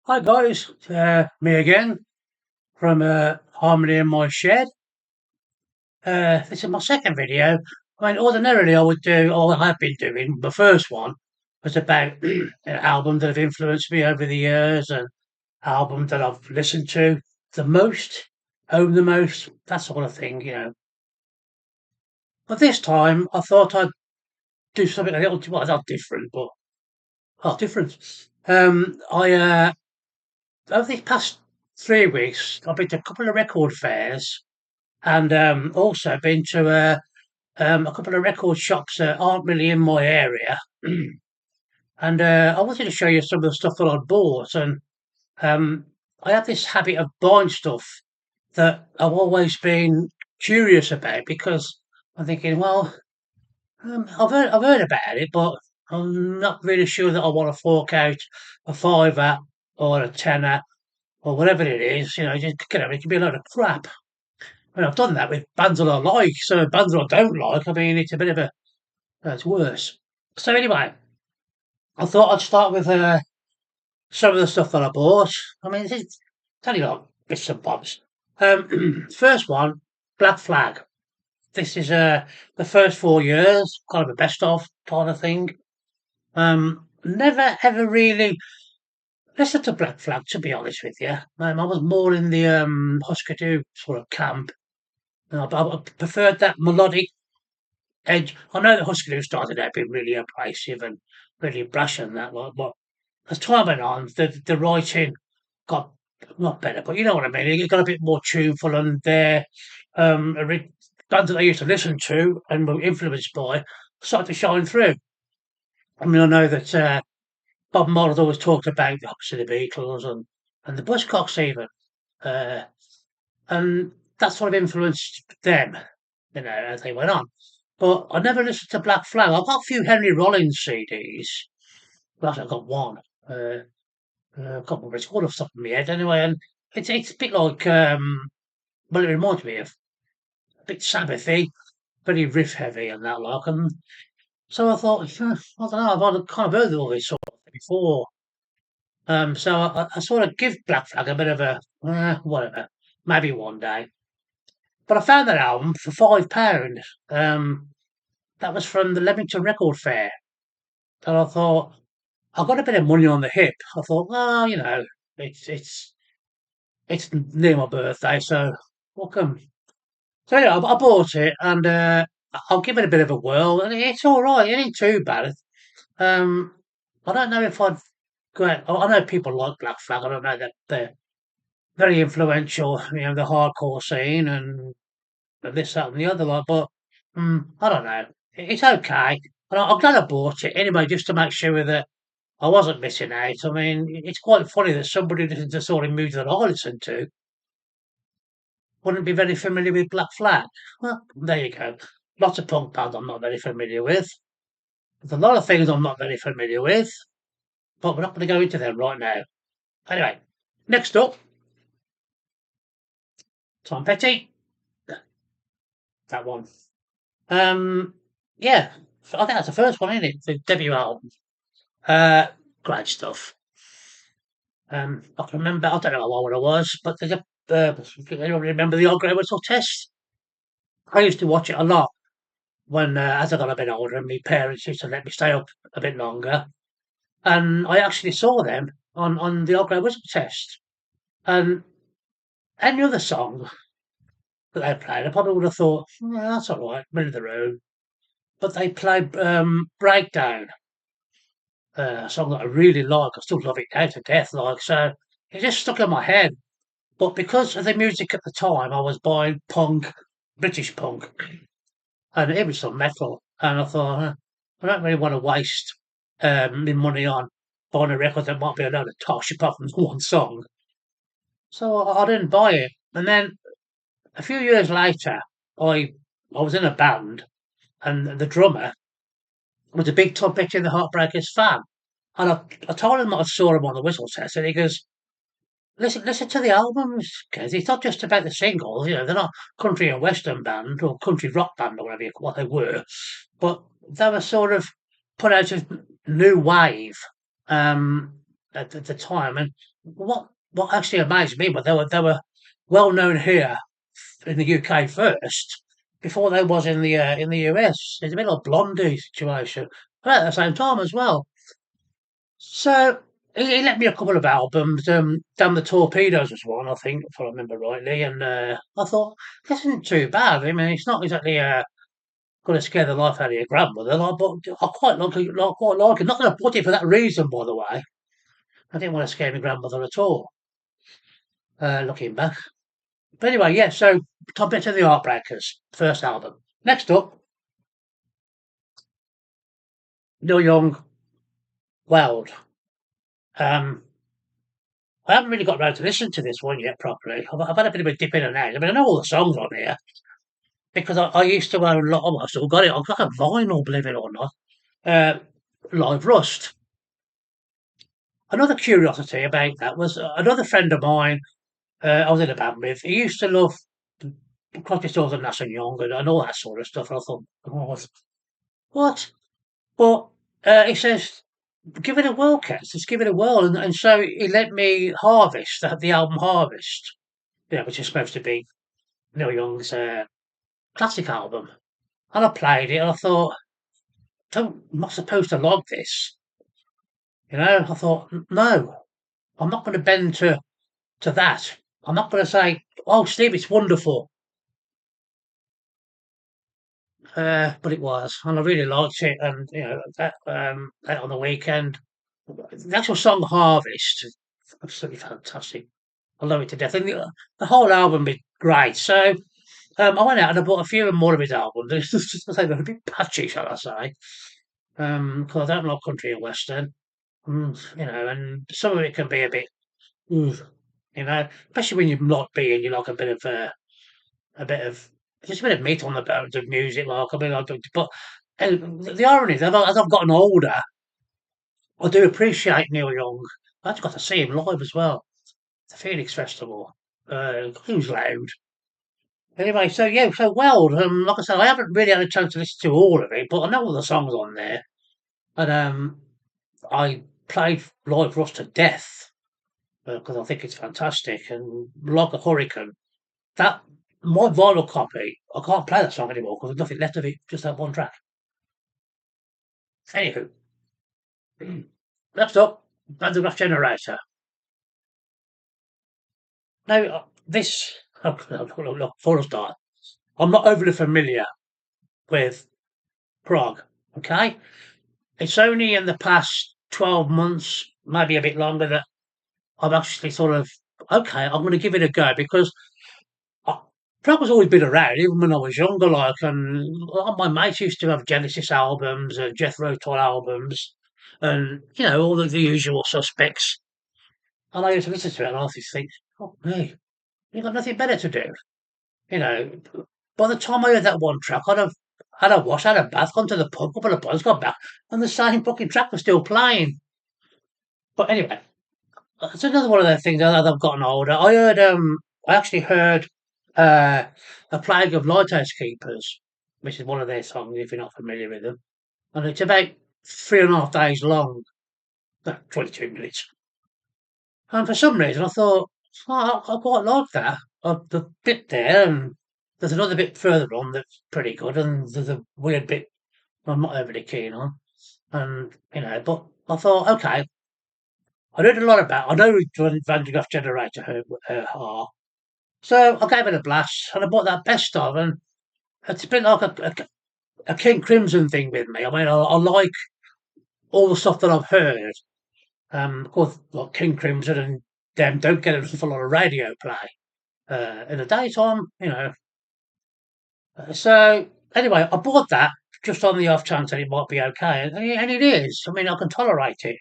Hi guys, me again from Harmony in my shed. This is my second video. I mean, ordinarily I would do, or I have been doing, the first one was about albums that have influenced me over the years and albums that I've listened to the most, own the most, that sort of thing. But this time I thought I'd do something a little, well, not different, but different. Over these past 3 weeks, I've been to a couple of record fairs and also been to a couple of record shops that aren't really in my area. And I wanted to show you some of the stuff that I bought. And um, I have this habit of buying stuff that I've always been curious about because I'm thinking, well, I've heard about it, but I'm not really sure that I want to fork out a fiver or a tenner or whatever it is. It can be a load of crap. I mean, I've done that with bands that I like, so bands that I don't like, I mean, it's a bit of a, it's worse. So anyway, I thought I'd start with some of the stuff that I bought. I mean, it's only like bits and bobs. First one, Black Flag. This is the first 4 years, kind of a best of kind of thing. Never ever really listened to Black Flag, to be honest with you. I was more in the Husker Du sort of camp. I preferred that melodic edge. I know the Husker Du started out being really abrasive and really brash and that lot, but as time went on, the writing got not better, but you know what I mean. It got a bit more tuneful, and their bands that I used to listen to and were influenced by started to shine through. I mean, I know that Bob Marley always talked about obviously the Beatles and the Buzzcocks even, uh, and that sort of influenced them, as they went on. But I never listened to Black Flag. I've got a few Henry Rollins CDs. Well, actually, I've got one. I can't remember what it's called off the top of my head anyway. And it's a bit like, well, it reminds me of a bit Sabbathy, very riff heavy and that like. And so I thought, I don't know, I've kind of heard all this sort of thing before. So I sort of give Black Flag a bit of a, whatever, maybe one day. But I found that album for £5. That was from the Leamington Record Fair. And I thought, I got a bit of money on the hip. I thought, well, it's it's it's near my birthday, so welcome. So yeah, I bought it, and I'll give it a bit of a whirl, and it's all right. It ain't too bad. Um, I don't know if I'd go. I know people like Black Flag. I don't know that they're very influential, the hardcore scene and this, that, and the other lot. But I don't know. It's okay. And I'm glad I bought it anyway, just to make sure that I wasn't missing out. I mean, it's quite funny that somebody who listens to the sort of music that I listen to wouldn't be very familiar with Black Flag. Well, there you go. Lots of punk bands I'm not very familiar with. There's a lot of things I'm not very familiar with, but we're not going to go into them right now. Anyway, next up, Tom Petty. That one. Yeah, I think that's the first one, isn't it? The debut album. Uh, Great stuff. I can remember, I don't know how old I was, but I remember the old grey whistle test. I used to watch it a lot when, as I got a bit older, and my parents used to let me stay up a bit longer. And I actually saw them on the old grey whistle test. And any other song that they played, I probably would have thought, that's all right, middle of the road. But they played Breakdown, a song that I really like. I still love it now to death, like, so it just stuck in my head. But because of the music at the time, I was buying punk, British punk, and it was some metal. And I thought, I don't really want to waste my money on buying a record that might be a load of tosh apart from one song. So I didn't buy it. And then a few years later, I was in a band, and the drummer was a big Tom Petty and the Heartbreakers fan. And I told him that I saw him on the whistle test, and he goes, listen to the albums, because it's not just about the singles. They're not country and western band or country rock band or whatever what they were, but they were sort of put out a new wave. Um, at the time. And what actually amazed me, but they were well known here in the UK first before they was in the US. It's a bit like Blondie situation, but at the same time as well. So he lent me a couple of albums. Damn the Torpedoes was one, I think, if I remember rightly. And I thought this isn't too bad. I mean, it's not exactly going to scare the life out of your grandmother, like, but I quite like it. Like, quite like it. Not that I bought it for that reason, by the way. I didn't want to scare my grandmother at all. Looking back, but anyway, yeah. So Tom Petty and the Heartbreakers, first album. Next up, Neil Young, Wild. Um, I haven't really got round to listen to this one yet properly. I've had a bit of a dip in and out. I mean, I know all the songs on here because I used to own a lot of. I still got it. I've got a vinyl, believe it or not. Uh, Live Rust. Another curiosity about that was another friend of mine I was in a band with. He used to love Crosby, Stills and Nash and Young and all that sort of stuff. And I thought, oh, what? But he says, give it a whirl, Cats. Let's give it a whirl. And so he let me Harvest, the album Harvest, which is supposed to be Neil Young's classic album. And I played it and I thought, I'm not supposed to like this. I thought, no, I'm not going to bend to that. I'm not going to say, oh, Steve, it's wonderful. But it was, and I really liked it. And that on the weekend, the actual song "Harvest" is absolutely fantastic. I love it to death, and the whole album is great. So I went out and I bought a few more of his albums. It's just to say they're a bit patchy, shall I say? Because I don't like country and western, and some of it can be a bit, ooh, especially when you're not being, you like a bit of just a bit of meat on the bones of music. Like I mean, but the irony is, as I've gotten older, I do appreciate Neil Young. I just got to see him live as well. The Phoenix Festival. He was loud. Anyway, so yeah, so Weld. Like I said, I haven't really had a chance to listen to all of it, but I know all the songs on there, and I played Live Rust to death because I think it's fantastic. And like a hurricane, that my vinyl copy, I can't play that song anymore because there's nothing left of it, just that one track. Anywho, next up, Vandergraaf Generator. Now, this, look, for a start, I'm not overly familiar with Prague, okay? It's only in the past 12 months, maybe a bit longer, that I've actually sort of, okay, I'm going to give it a go because I, Prague has always been around, even when I was younger, like, and a lot of my mates used to have Genesis albums and Jethro Tull albums and, all the usual suspects. And I used to listen to it and I used to think, oh, hey, you've got nothing better to do. You know, by the time I heard that one track, I'd have had a wash, had a bath, gone to the pub, couple of pints, got back, and the same fucking track was still playing. But anyway, it's another one of those things as I've gotten older. I actually heard uh, A Plague of Lighthouse Keepers, which is one of their songs if you're not familiar with them. And it's about 3.5 days long, about 22 minutes. And for some reason, I thought, oh, I quite like that. The bit there, and there's another bit further on that's pretty good, and there's a weird bit I'm not overly keen on. And, but I thought, okay, I read a lot about I know who Van de Graaff Generator are. So I gave it a blast, and I bought that best of, and it's been like a King Crimson thing with me. I mean, I like all the stuff that I've heard. Of course, like King Crimson and them don't get an awful lot of radio play in the daytime, So anyway, I bought that just on the off chance that it might be okay, and it is. I mean, I can tolerate it.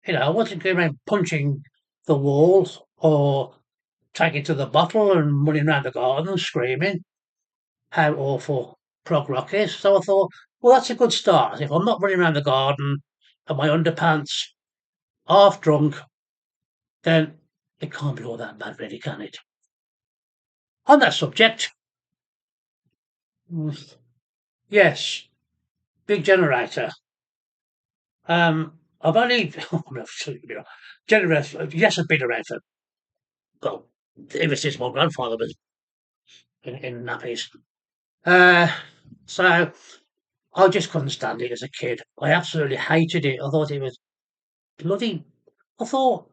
I wasn't going around punching the walls or taking to the bottle and running around the garden and screaming how awful prog rock is. So I thought, well, that's a good start. If I'm not running around the garden in my underpants, half drunk, then it can't be all that bad, really, can it? On that subject, mm, yes, big generator. I've only generous. Yes, I've been around for well ever since my grandfather was in nappies. Uh, so I just couldn't stand it as a kid. I absolutely hated it. I thought it was bloody. I thought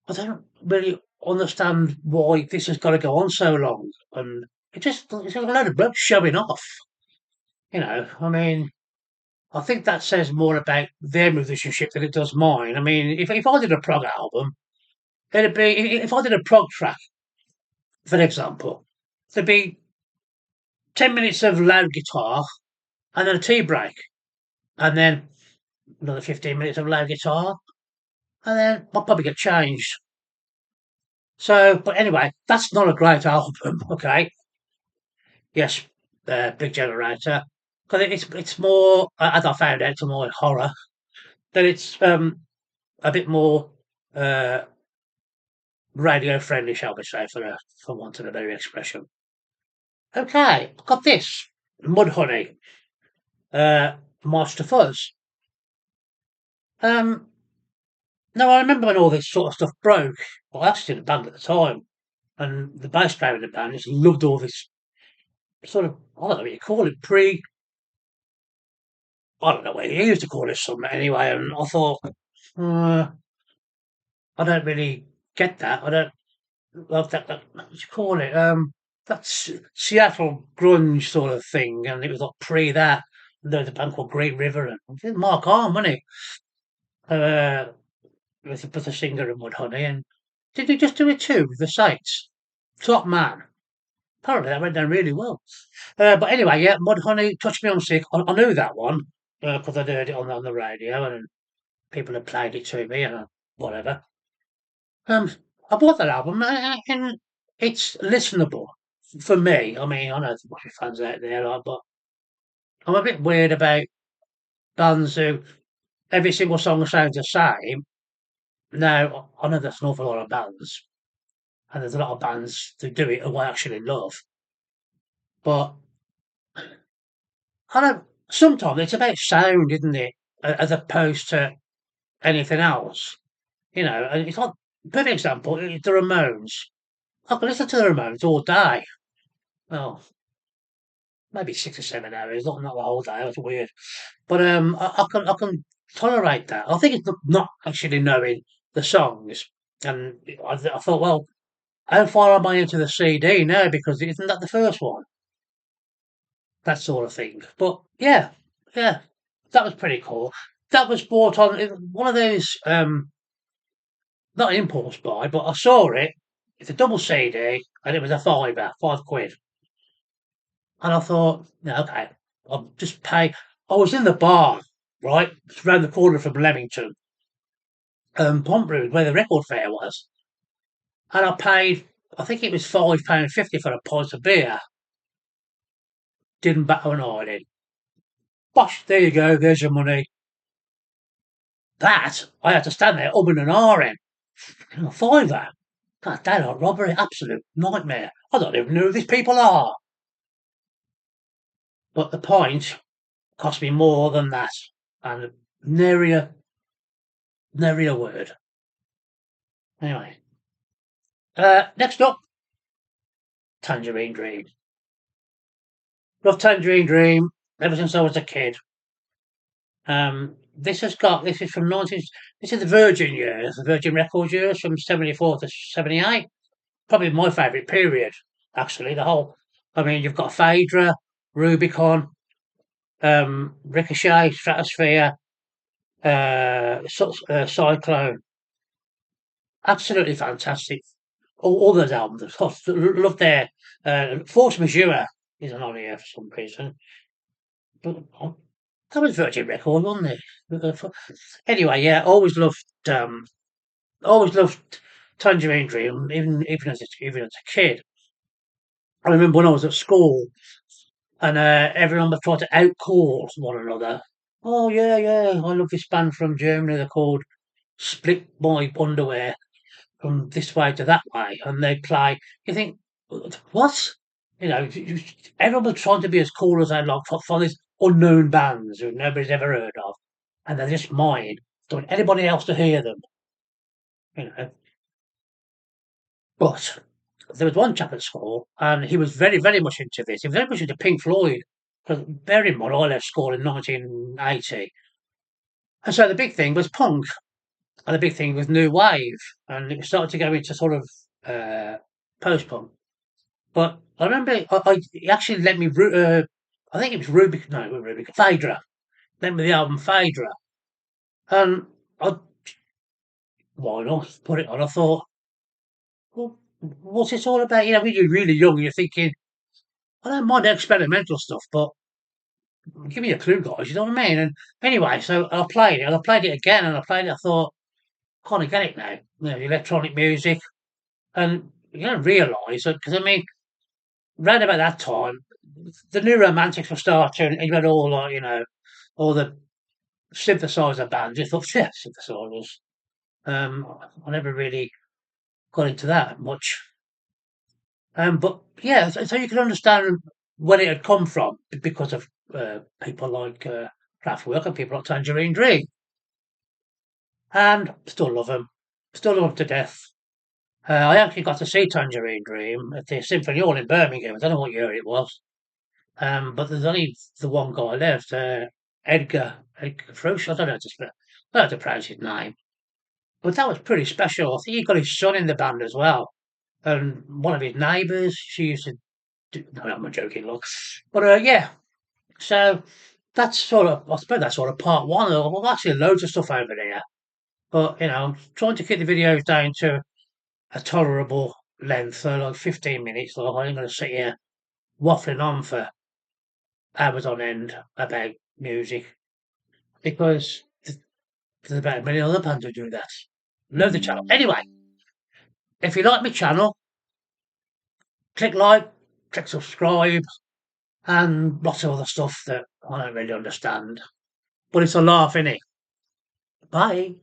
I don't really understand why this has got to go on so long, and it's a load of blokes showing off. I mean, I think that says more about their musicianship than it does mine. I mean, if I did a prog album, it'd be if I did a prog track, for example, there'd be 10 minutes of loud guitar and then a tea break, and then another 15 minutes of loud guitar, and then I'll probably get changed. So, but anyway, that's not a great album, okay? Yes, Big Generator, because it's more, as I found out to my horror, that it's a bit more uh, radio friendly, shall we say, for want of a better expression. Okay, I've got this Mudhoney, Master Fuzz. Um, Now I remember when all this sort of stuff broke. Well, I actually did a band at the time, and the bass player in the band just loved all this sort of I don't know what you call it I don't know what he used to call it something anyway. And I thought, uh, I don't really get that. I don't love that what do you call it? That's Seattle grunge sort of thing, and it was like pre that. There was a band called Great River, and it was Mark Arm, wasn't it? Uh, with the singer in Mudhoney, and did he just do it too with the Saints? Top man. Apparently that went down really well. But anyway, yeah, Mudhoney, Touch Me I'm Sick. I knew that one because I'd heard it on the radio and people had played it to me and whatever. Um, I bought that album and it's listenable for me. I mean, I know there's a bunch of fans out there, like, but I'm a bit weird about bands who every single song sounds the same. Now, I know there's an awful lot of bands, and there's a lot of bands that do it who I actually love, but I don't. Sometimes it's about sound, isn't it, as opposed to anything else. And it's like perfect example. The Ramones. I can listen to the Ramones all day. Well, maybe 6 or 7 hours, not the whole day. That's weird, but I can tolerate that. I think it's not actually knowing the songs, and I thought, well, how far am I into the CD now? Because isn't that the first one? That sort of thing. But yeah, yeah, that was pretty cool. That was bought on one of those, not impulse buy, but I saw it. It's a double CD, and it was a fiver, £5. And I thought, yeah, okay, I'll just pay. I was in the bar, right, it's around the corner from Leamington, Pomprood, where the record fair was, and I paid. I think it was £5.50 for a pint of beer. Didn't bat an eyelid. Bosh, there you go. There's your money. That I had to stand there umming and ahhing. A fiver. God, daylight robbery, absolute nightmare. I don't even know who these people are. But the pint cost me more than that, and nary a word. Anyway, next up, Tangerine Dream. Love Tangerine Dream ever since I was a kid. This is from 19. This is the Virgin years, the Virgin Records years from 74 to 78. Probably my favourite period, actually. The whole, I mean, you've got Phaedra, Rubicon, Ricochet, Stratosphere, Cyclone. Absolutely fantastic. All those albums. I love their Force Majeure isn't on here for some reason. But that was Virgin Record, wasn't it? Anyway, yeah, always loved Tangerine Dream, even as a kid. I remember when I was at school and everyone was trying to outcall one another. Oh yeah, yeah, I love this band from Germany. They're called Split My Underwear from this way to that way, and they play. You think what? Everyone was trying to be as cool as they like for these unknown bands who nobody's ever heard of. and they're just mine. Don't want anybody else to hear them, you know. But there was one chap at school, and he was very, very much into this. He was very much into Pink Floyd, because bear in mind, I left school in 1980. And so the big thing was punk, and the big thing was new wave, and it started to go into sort of uh, post punk. But I remember he actually let me, I think it was Rubik, no, it wasn't Rubik, Phaedra, lent me the album Phaedra. And I, why not, put it on. I thought, well, what's this all about? You know, when you're really young, you're thinking, I don't mind the experimental stuff, but give me a clue, guys. You know what I mean? And anyway, so I played it, and I played it again, and I played it. I thought, kind of get it now. You know, the electronic music, and you don't realise that because I mean, round about that time, the new romantics were starting, and you had all like all the synthesizer bands. You thought, yeah, synthesizers. I never really got into that much. But yeah, so you can understand where it had come from because of people like Kraftwerk and people like Tangerine Dream. And still love them. Still love them to death. I actually got to see Tangerine Dream at the Symphony Hall in Birmingham. I don't know what year it was. But there's only the one guy left, Edgar Frush. I don't know I don't know how to pronounce his name. But that was pretty special. I think he got his son in the band as well. And one of his neighbours, she used to do, no, I'm joking, look. But yeah, so that's sort of, I suppose that's sort of part one. Well, actually, loads of stuff over there. But, I'm trying to keep the videos down to a tolerable length, so like 15 minutes. Like, I ain't going to sit here waffling on for hours on end about music because there's about a million other bands who do that. Love the channel. Anyway, if you like my channel, click like, click subscribe, and lots of other stuff that I don't really understand. But it's a laugh, innit? Bye.